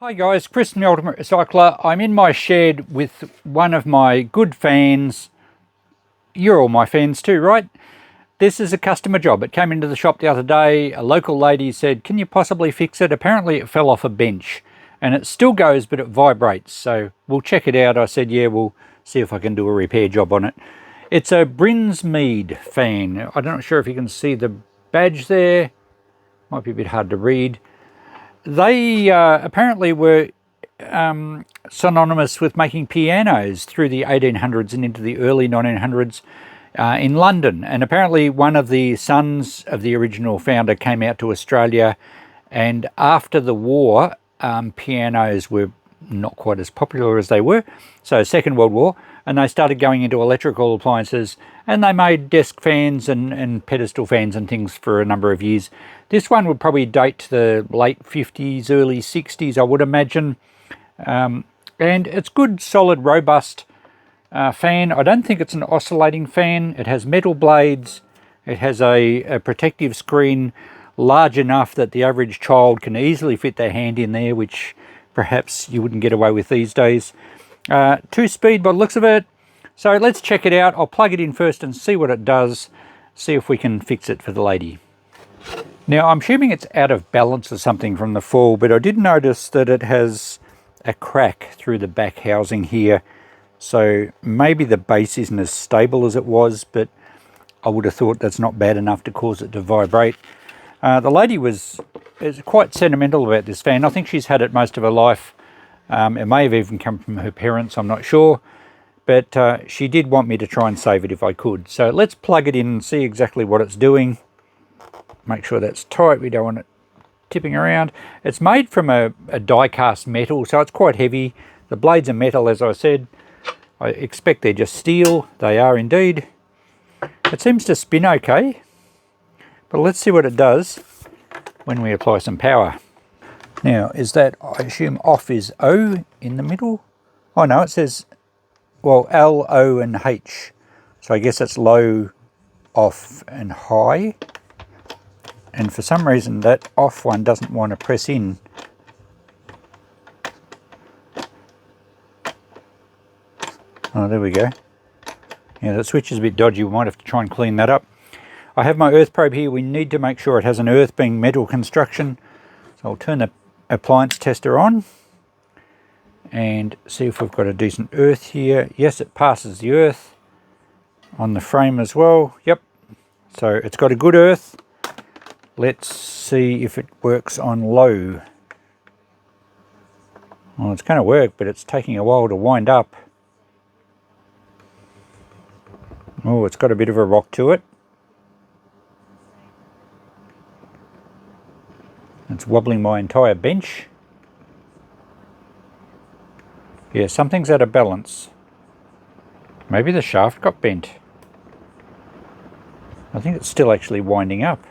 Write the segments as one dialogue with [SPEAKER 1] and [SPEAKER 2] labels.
[SPEAKER 1] Hi guys, Chris from the Ultimate Recycler. I'm in my shed with one of my good fans. You're all my fans too, right? This is a customer job. It came into the shop the other day. A local lady said, can you possibly fix it? Apparently it fell off a bench and it still goes, but it vibrates. So we'll check it out. I said, yeah, we'll see if I can do a repair job on it. It's a Brinsmead fan. I'm not sure if you can see the badge there. Might be a bit hard to read. They apparently were synonymous with making pianos through the 1800s and into the early 1900s in London. And apparently one of the sons of the original founder came out to Australia, and after the war, pianos were not quite as popular as they were. So Second World War, and they started going into electrical appliances, and they made desk fans and pedestal fans and things for a number of years. This one would probably date to the late 50s, early 60s, I would imagine. And it's good, solid, robust fan. I don't think it's an oscillating fan. It has metal blades. It has a protective screen large enough that the average child can easily fit their hand in there, which perhaps you wouldn't get away with these days. 2-speed by the looks of it. So let's check it out. I'll plug it in first and see what it does. See if we can fix it for the lady. Now I'm assuming it's out of balance or something from the fall, but I did notice that it has a crack through the back housing here. So maybe the base isn't as stable as it was, but I would have thought that's not bad enough to cause it to vibrate. The lady is quite sentimental about this fan. I think she's had it most of her life. It may have even come from her parents, I'm not sure. But she did want me to try and save it if I could. So let's plug it in and see exactly what it's doing. Make sure that's tight. We don't want it tipping around. It's made from a die-cast metal, so it's quite heavy. The blades are metal, as I said. I expect they're just steel. They are indeed. It seems to spin okay. But let's see what it does when we apply some power. Now, is that, I assume off is O in the middle? Oh no, it says, well, L, O and H. So I guess that's low, off and high. And for some reason that off one doesn't want to press in. Oh, there we go. Yeah, that switch is a bit dodgy. We might have to try and clean that up. I have my earth probe here. We need to make sure it has an earth being metal construction. So I'll turn the appliance tester on and see if we've got a decent earth here. Yes, it passes the earth on the frame as well. Yep. So it's got a good earth. Let's see if it works on low. Well, it's going to work, but it's taking a while to wind up. Oh, it's got a bit of a rock to it. It's wobbling my entire bench. Yeah, something's out of balance. Maybe the shaft got bent. I think it's still actually winding up.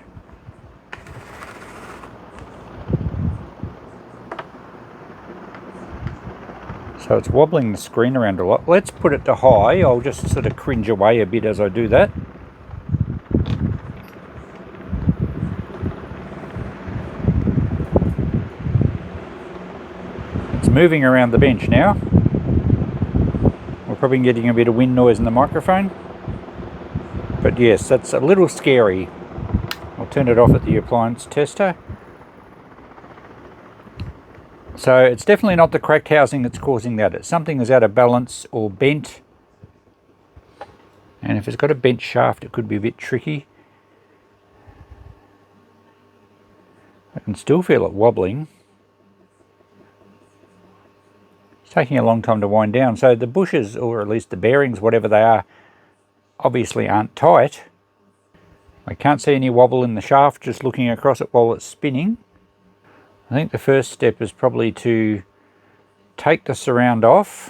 [SPEAKER 1] So it's wobbling the screen around a lot. Let's put it to high. I'll just sort of cringe away a bit as I do that. It's moving around the bench now. We're probably getting a bit of wind noise in the microphone. But yes, that's a little scary. I'll turn it off at the appliance tester. So it's definitely not the cracked housing that's causing that. It's something that's out of balance or bent. And if it's got a bent shaft, it could be a bit tricky. I can still feel it wobbling. It's taking a long time to wind down. So the bushes, or at least the bearings, whatever they are, obviously aren't tight. I can't see any wobble in the shaft just looking across it while it's spinning. I think the first step is probably to take the surround off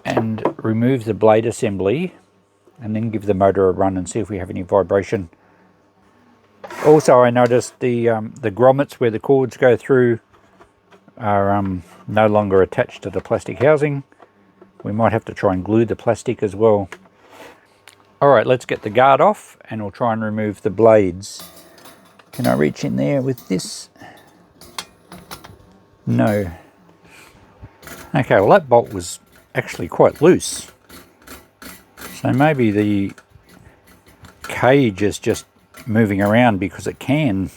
[SPEAKER 1] and remove the blade assembly, and then give the motor a run and see if we have any vibration. Also, I noticed the grommets where the cords go through are no longer attached to the plastic housing. We might have to try and glue the plastic as well. Alright, let's get the guard off and we'll try and remove the blades. Can I reach in there with this? No. Okay, well that bolt was actually quite loose. So maybe the cage is just moving around because it can.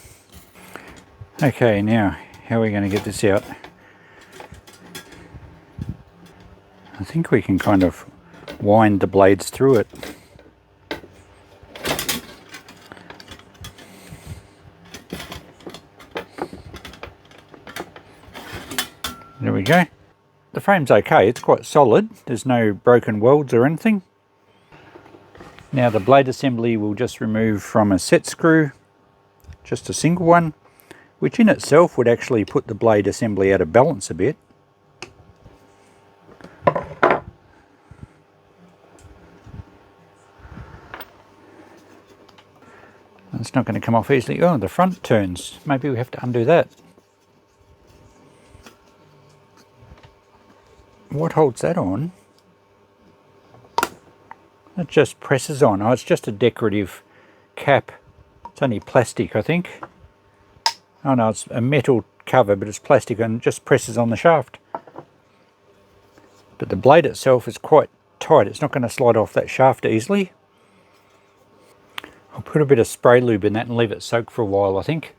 [SPEAKER 1] Okay, now how are we going to get this out? I think we can kind of wind the blades through it. There we go. The frame's okay, it's quite solid. There's no broken welds or anything. Now the blade assembly we'll just remove from a set screw, just a single one, which in itself would actually put the blade assembly out of balance a bit. It's not going to come off easily. Oh, the front turns. Maybe we have to undo that. What holds that on? It just presses on. Oh, it's just a decorative cap. It's only plastic, I think. Oh no, it's a metal cover, but it's plastic and just presses on the shaft. But the blade itself is quite tight. It's not going to slide off that shaft easily. I'll put a bit of spray lube in that and leave it soak for a while, I think.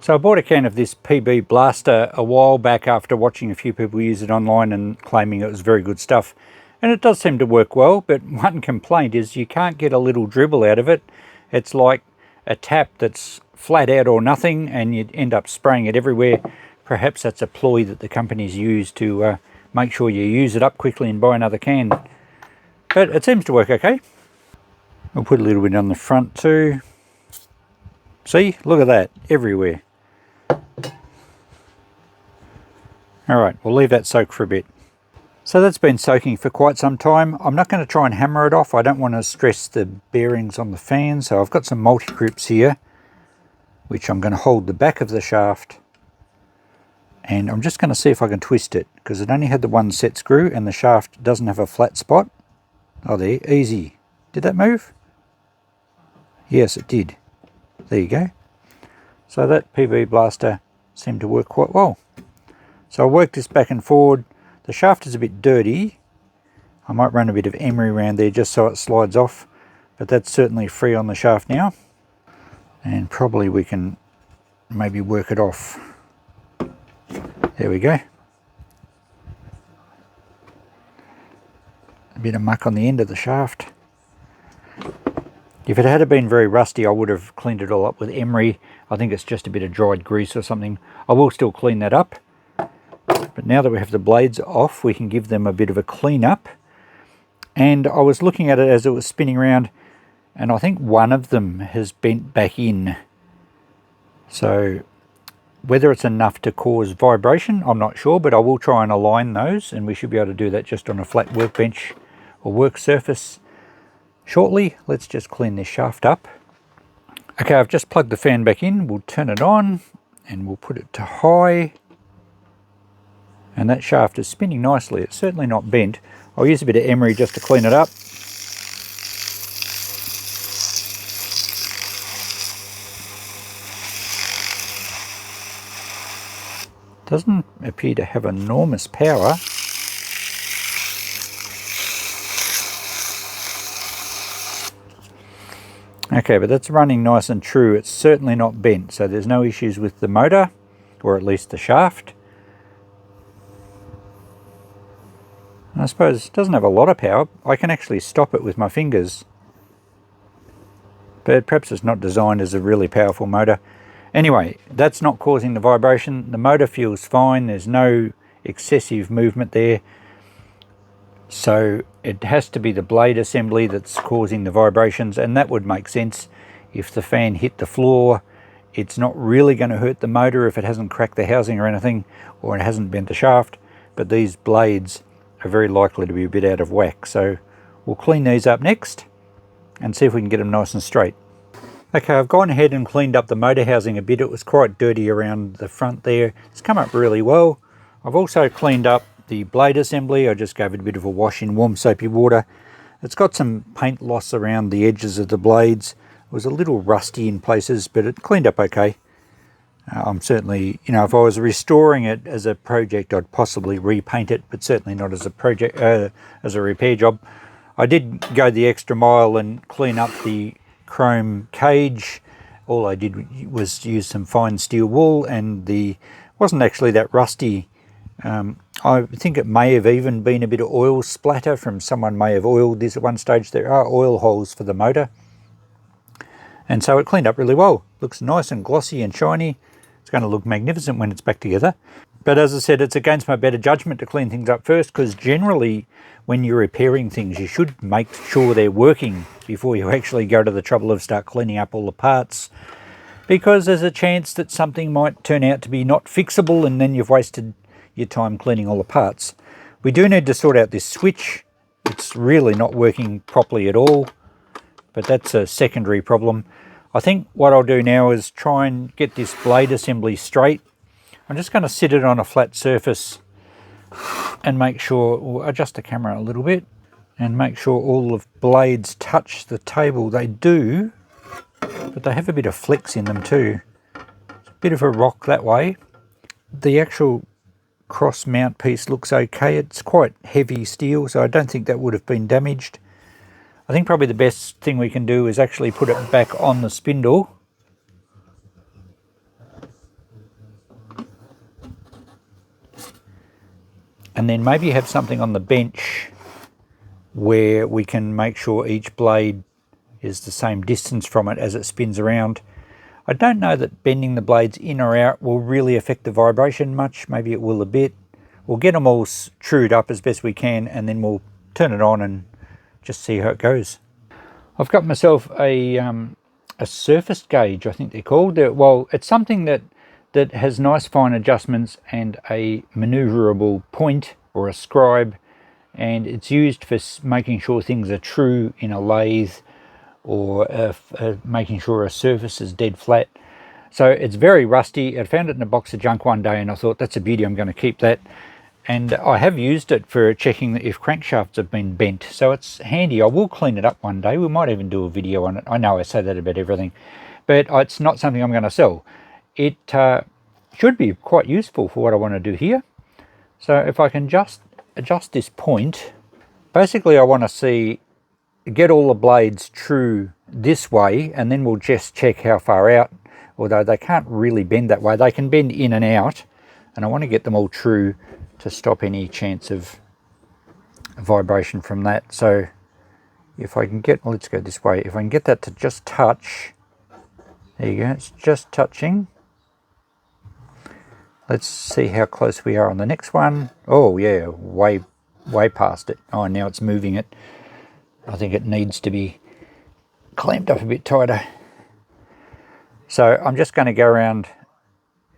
[SPEAKER 1] So I bought a can of this PB Blaster a while back after watching a few people use it online and claiming it was very good stuff. And it does seem to work well, but one complaint is you can't get a little dribble out of it. It's like a tap that's flat out or nothing, and you'd end up spraying it everywhere. Perhaps that's a ploy that the companies use to make sure you use it up quickly and buy another can. But it seems to work okay. I'll put a little bit on the front too. See, look at that, everywhere. Alright, we'll leave that soak for a bit. So that's been soaking for quite some time. I'm not going to try and hammer it off. I don't want to stress the bearings on the fan. So I've got some multi-grips here, which I'm going to hold the back of the shaft. And I'm just going to see if I can twist it, because it only had the one set screw and the shaft doesn't have a flat spot. Oh, there, easy. Did that move? Yes, it did. There you go. So that PB Blaster seemed to work quite well. So I'll work this back and forward. The shaft is a bit dirty. I might run a bit of emery around there just so it slides off, but that's certainly free on the shaft now. And probably we can maybe work it off. There we go. A bit of muck on the end of the shaft. If it had been very rusty, I would have cleaned it all up with emery. I think it's just a bit of dried grease or something. I will still clean that up. But now that we have the blades off, we can give them a bit of a clean up. And I was looking at it as it was spinning around, and I think one of them has bent back in. So whether it's enough to cause vibration, I'm not sure, but I will try and align those, and we should be able to do that just on a flat workbench or work surface shortly. Let's just clean this shaft up. Okay, I've just plugged the fan back in. We'll turn it on and we'll put it to high. And that shaft is spinning nicely. It's certainly not bent. I'll use a bit of emery just to clean it up. Doesn't appear to have enormous power. Okay, but that's running nice and true. It's certainly not bent, so there's no issues with the motor, or at least the shaft. I suppose it doesn't have a lot of power. I can actually stop it with my fingers. But perhaps it's not designed as a really powerful motor. Anyway, that's not causing the vibration. The motor feels fine. There's no excessive movement there. So it has to be the blade assembly that's causing the vibrations, and that would make sense. If the fan hit the floor, it's not really going to hurt the motor if it hasn't cracked the housing or anything, or it hasn't bent the shaft. But these blades are very likely to be a bit out of whack. So we'll clean these up next and see if we can get them nice and straight. Okay, I've gone ahead and cleaned up the motor housing a bit. It was quite dirty around the front there. It's come up really well. I've also cleaned up the blade assembly. I just gave it a bit of a wash in warm soapy water. It's got some paint loss around the edges of the blades. was a little rusty in places, but it cleaned up okay. I'm certainly, you know, if I was restoring it as a project, I'd possibly repaint it, but certainly not as a project, as a repair job. I did go the extra mile and clean up the chrome cage. All I did was use some fine steel wool, and wasn't actually that rusty. I think it may have even been a bit of oil splatter from someone may have oiled this at one stage. There are oil holes for the motor. And so it cleaned up really well. Looks nice and glossy and shiny. It's going to look magnificent when it's back together. But as I said, it's against my better judgment to clean things up first, because generally when you're repairing things, you should make sure they're working before you actually go to the trouble of start cleaning up all the parts, because there's a chance that something might turn out to be not fixable and then you've wasted your time cleaning all the parts. We do need to sort out this switch. It's really not working properly at all, but that's a secondary problem. I think what I'll do now is try and get this blade assembly straight. I'm just going to sit it on a flat surface and make sure, we'll adjust the camera a little bit, and make sure all the blades touch the table. They do, but they have a bit of flex in them too. It's a bit of a rock that way. The actual cross mount piece looks okay. It's quite heavy steel, so I don't think that would have been damaged. I think probably the best thing we can do is actually put it back on the spindle. And then maybe have something on the bench where we can make sure each blade is the same distance from it as it spins around. I don't know that bending the blades in or out will really affect the vibration much. Maybe it will a bit. We'll get them all trued up as best we can, and then we'll turn it on and just see how it goes. I've got myself a surface gauge, I think they're called. Well, it's something that has nice fine adjustments and a maneuverable point or a scribe, and it's used for making sure things are true in a lathe, or making sure a surface is dead flat. So it's very rusty. I found it in a box of junk one day and I thought, that's a beauty, I'm going to keep that. And I have used it for checking if crankshafts have been bent, so it's handy. I will clean it up one day. We might even do a video on it. I know I say that about everything, but it's not something I'm going to sell. It should be quite useful for what I want to do here. So if I can just adjust this point, basically I want to get all the blades true this way, and then we'll just check how far out, although they can't really bend that way. They can bend in and out, and I want to get them all true to stop any chance of vibration from that. So if I can get, let's go this way, if I can get that to just touch, there you go, it's just touching. Let's see how close we are on the next one. Oh yeah, way past it. Oh, now it's moving it. I think it needs to be clamped up a bit tighter. So I'm just going to go around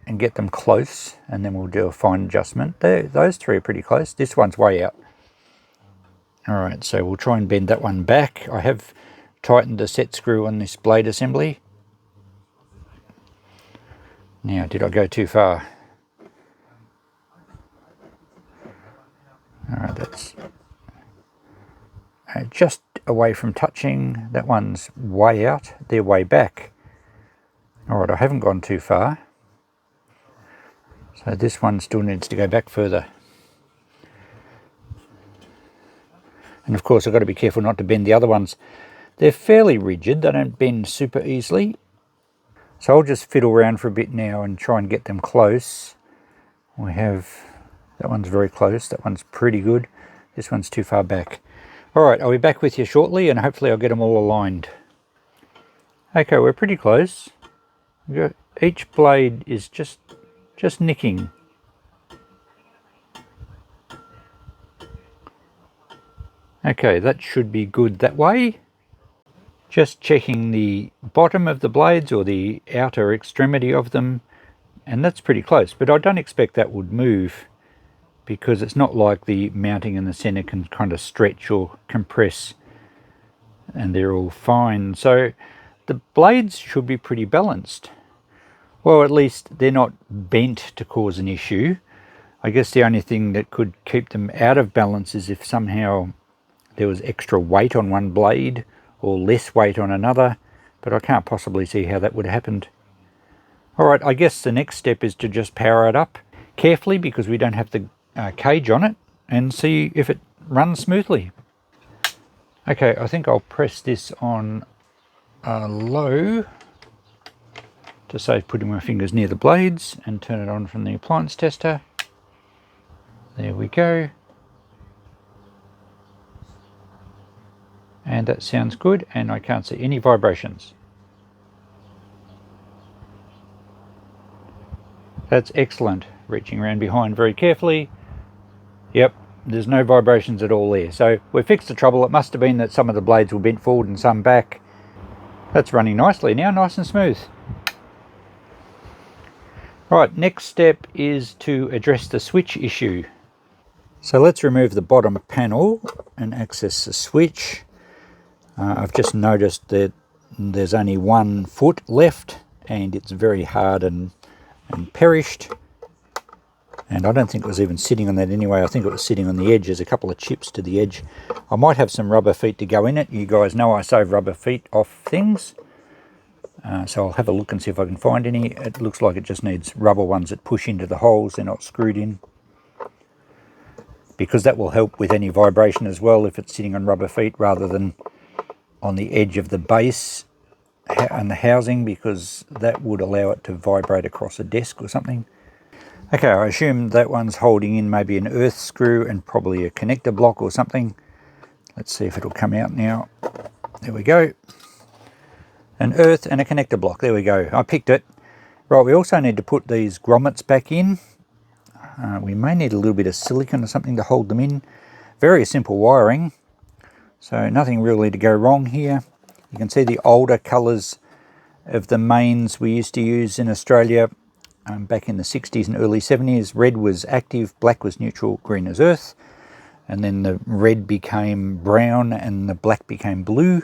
[SPEAKER 1] and get them close, and then we'll do a fine adjustment. Those three are pretty close. This one's way out. All right, so we'll try and bend that one back. I have tightened the set screw on this blade assembly. Now, did I go too far? All right, that's just away from touching. That one's way out, they're way back. All right, I haven't gone too far. So this one still needs to go back further. And of course I've got to be careful not to bend the other ones. They're fairly rigid, they don't bend super easily. So I'll just fiddle around for a bit now and try and get them close. We have, that one's very close, that one's pretty good. This one's too far back. All right, I'll be back with you shortly, and hopefully I'll get them all aligned. Okay, we're pretty close. Each blade is just nicking. Okay, that should be good that way. Just checking the bottom of the blades, or the outer extremity of them, and that's pretty close, but I don't expect that would move, because it's not like the mounting in the center can kind of stretch or compress, and they're all fine. So the blades should be pretty balanced. Well, at least they're not bent to cause an issue. I guess the only thing that could keep them out of balance is if somehow there was extra weight on one blade or less weight on another, but I can't possibly see how that would have happened. Alright, I guess the next step is to just power it up carefully because we don't have the cage on it, and see if it runs smoothly. Okay, I think I'll press this on low to save putting my fingers near the blades, and turn it on from the appliance tester. There we go. And that sounds good, and I can't see any vibrations. That's excellent. Reaching around behind very carefully. Yep, there's no vibrations at all there. So we fixed the trouble. It must have been that some of the blades were bent forward and some back. That's running nicely now, nice and smooth. Right, next step is to address the switch issue. So let's remove the bottom panel and access the switch. I've just noticed that there's only 1 foot left, and it's very hard and perished. And I don't think it was even sitting on that anyway. I think it was sitting on the edge. There's a couple of chips to the edge. I might have some rubber feet to go in it. You guys know I save rubber feet off things. So I'll have a look and see if I can find any. It looks like it just needs rubber ones that push into the holes. They're not screwed in. Because that will help with any vibration as well if it's sitting on rubber feet rather than on the edge of the base and the housing, because that would allow it to vibrate across a desk or something. Okay, I assume that one's holding in maybe an earth screw and probably a connector block or something. Let's see if it'll come out now. There we go. An earth and a connector block. There we go. I picked it. Right, we also need to put these grommets back in. We may need a little bit of silicone or something to hold them in. Very simple wiring. So nothing really to go wrong here. You can see the older colours of the mains we used to use in Australia back in the 60s and early 70s. Red was active, black was neutral, green as earth. And then the red became brown and the black became blue.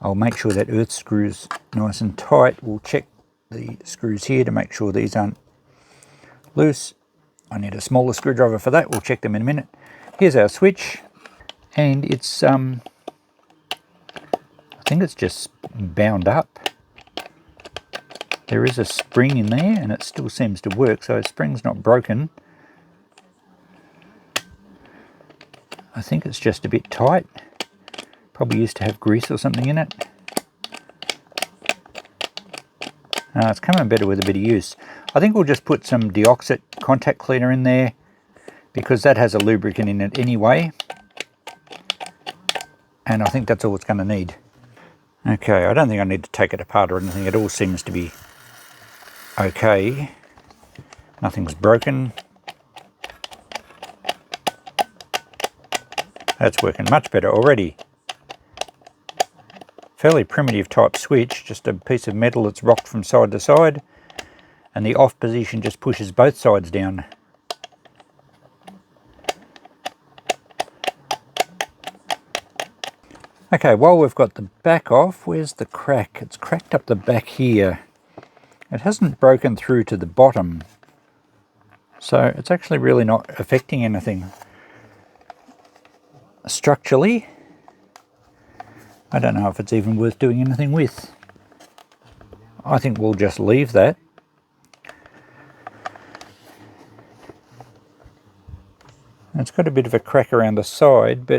[SPEAKER 1] I'll make sure that earth screw's nice and tight. We'll check the screws here to make sure these aren't loose. I need a smaller screwdriver for that. We'll check them in a minute. Here's our switch. And it's, I think it's just bound up. There is a spring in there and it still seems to work, so the spring's not broken. I think it's just a bit tight. Probably used to have grease or something in it. It's coming better with a bit of use. I think we'll just put some deoxit contact cleaner in there because that has a lubricant in it anyway. And I think that's all it's going to need. Okay, I don't think I need to take it apart or anything. It all seems to be okay. Nothing's broken. That's working much better already. Fairly primitive type switch, just a piece of metal that's rocked from side to side, and the off position just pushes both sides down. Okay, while we've got the back off, where's the crack? It's cracked up the back here. It hasn't broken through to the bottom, so it's actually really not affecting anything. Structurally, I don't know if it's even worth doing anything with. I think we'll just leave that. It's got a bit of a crack around the side,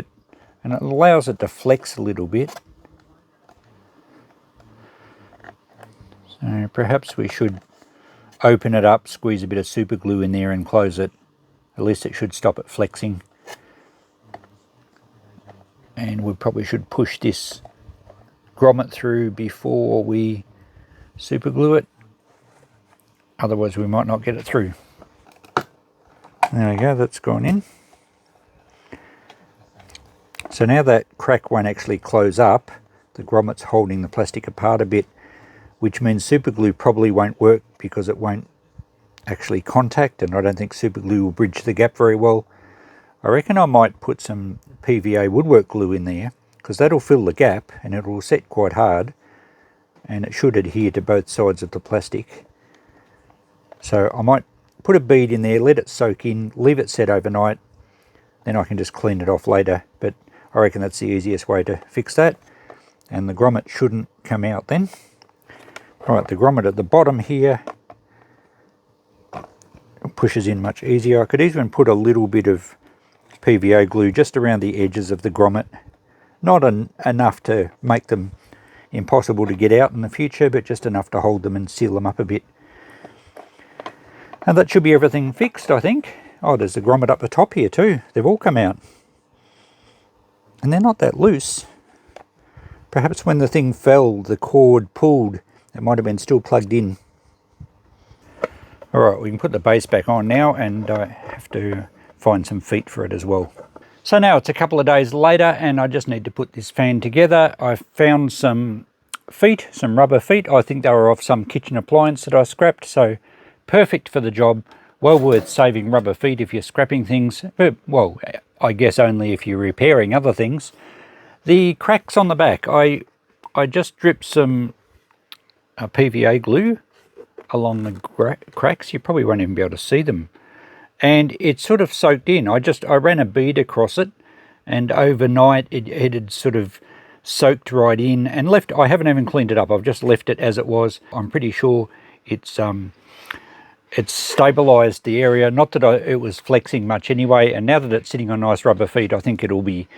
[SPEAKER 1] and it allows it to flex a little bit. So perhaps we should open it up, squeeze a bit of super glue in there and close it. At least it should stop it flexing. And we probably should push this grommet through before we super glue it. Otherwise we might not get it through. There we go, that's gone in. So now that crack won't actually close up, the grommet's holding the plastic apart a bit, which means super glue probably won't work because it won't actually contact, and I don't think super glue will bridge the gap very well. I reckon I might put some PVA woodwork glue in there, because that'll fill the gap and it will set quite hard, and it should adhere to both sides of the plastic. So I might put a bead in there, let it soak in, leave it set overnight, then I can just clean it off later. But I reckon that's the easiest way to fix that. and the grommet shouldn't come out then. Right, the grommet at the bottom here pushes in much easier. I could even put a little bit of PVA glue just around the edges of the grommet. Not enough to make them impossible to get out in the future, but just enough to hold them and seal them up a bit. And that should be everything fixed, I think. Oh, there's the grommet up the top here too. They've all come out. And they're not that loose. Perhaps when the thing fell, the cord pulled. It might have been still plugged in. Alright, we can put the base back on now, and I have to find some feet for it as well. So now it's a couple of days later and I just need to put this fan together. I found some feet, some rubber feet. I think they were off some kitchen appliance that I scrapped, so perfect for the job. Well worth saving rubber feet if you're scrapping things. But, well, I guess only if you're repairing other things. The cracks on the back, I just dripped some PVA glue along the cracks. You probably won't even be able to see them. And it sort of soaked in. I ran a bead across it, and overnight it had sort of soaked right in and left. I haven't even cleaned it up. I've just left it as it was. I'm pretty sure it's stabilized the area. Not that it was flexing much anyway, and now that it's sitting on nice rubber feet, I think it'll be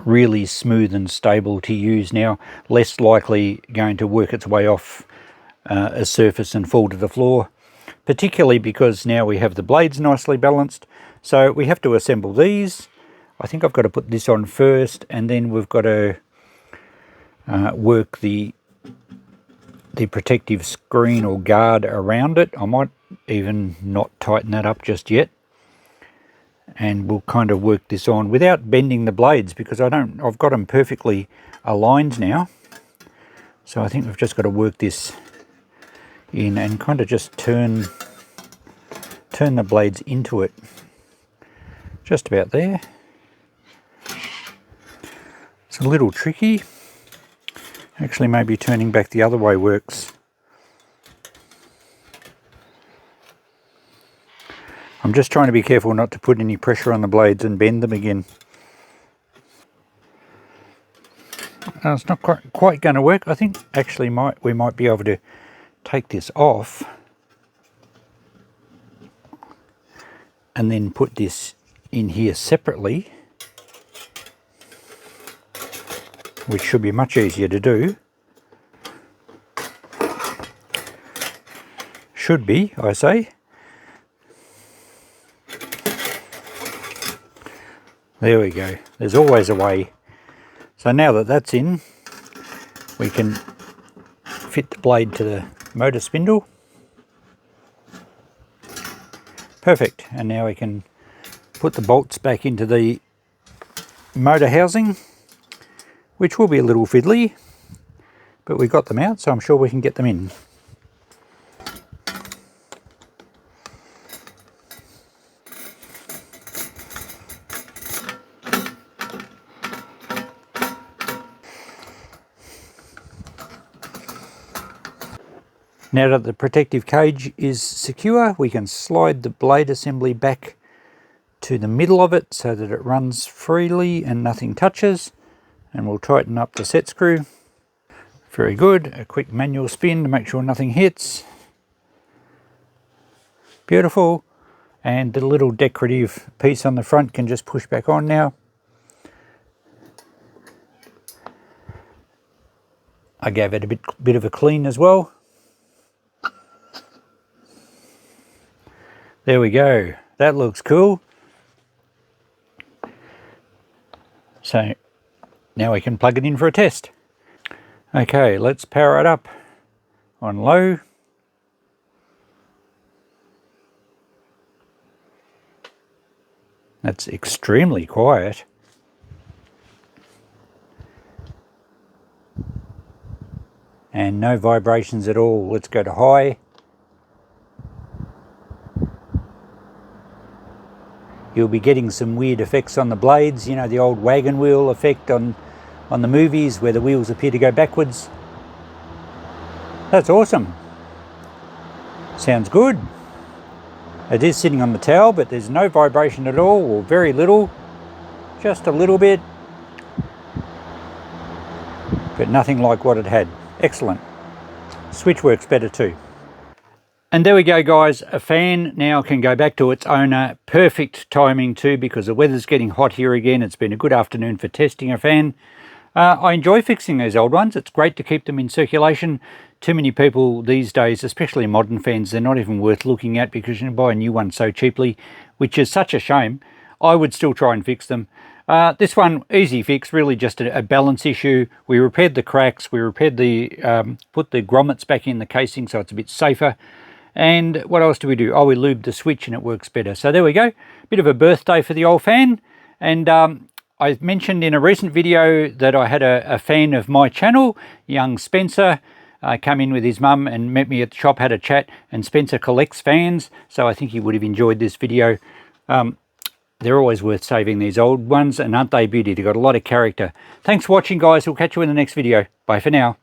[SPEAKER 1] really smooth and stable to use now. Less likely going to work its way off a surface and fall to the floor. Particularly because now we have the blades nicely balanced. So we have to assemble these. I think I've got to put this on first, and then we've got to work the protective screen or guard around it. I might even not tighten that up just yet. And we'll kind of work this on without bending the blades, because I've got them perfectly aligned now. So I think we've just got to work this in and kind of just turn the blades into it. Just about there. It's a little tricky. Actually, maybe turning back the other way works. I'm just trying to be careful not to put any pressure on the blades and bend them again. It's not quite going to work. I think actually we might be able to take this off and then put this in here separately, which should be much easier to do. Should be, I say. There we go. There's always a way. So now that that's in, we can fit the blade to the motor spindle. Perfect. And now we can put the bolts back into the motor housing, which will be a little fiddly, but we got them out, so I'm sure we can get them in. Now that the protective cage is secure, we can slide the blade assembly back to the middle of it so that it runs freely and nothing touches. And we'll tighten up the set screw. Very good. A quick manual spin to make sure nothing hits. Beautiful. And the little decorative piece on the front can just push back on now. I gave it a bit of a clean as well. There we go. That looks cool. So now we can plug it in for a test. Okay, let's power it up on low. That's extremely quiet. And no vibrations at all. Let's go to high. You'll be getting some weird effects on the blades, you know, the old wagon wheel effect on the movies where the wheels appear to go backwards. That's awesome. Sounds good. It is sitting on the towel, but there's no vibration at all, or very little, just a little bit. but nothing like what it had. Excellent. Switch works better too. And there we go, guys. A fan now can go back to its owner. Perfect timing too, because the weather's getting hot here again. It's been a good afternoon for testing a fan. I enjoy fixing these old ones. It's great to keep them in circulation. Too many people these days, especially modern fans, they're not even worth looking at because you can buy a new one so cheaply, which is such a shame. I would still try and fix them. This one, easy fix, really just a balance issue. We repaired the cracks, we repaired put the grommets back in the casing so it's a bit safer. And what else do we do? Oh, we lubed the switch and it works better. So there we go. Bit of a birthday for the old fan. And I mentioned in a recent video that I had a fan of my channel, young Spencer, come in with his mum and met me at the shop, had a chat, and Spencer collects fans, so I think he would have enjoyed this video. They're always worth saving, these old ones, and aren't they beauty? They've got a lot of character. Thanks for watching, guys. We'll catch you in the next video. Bye for now.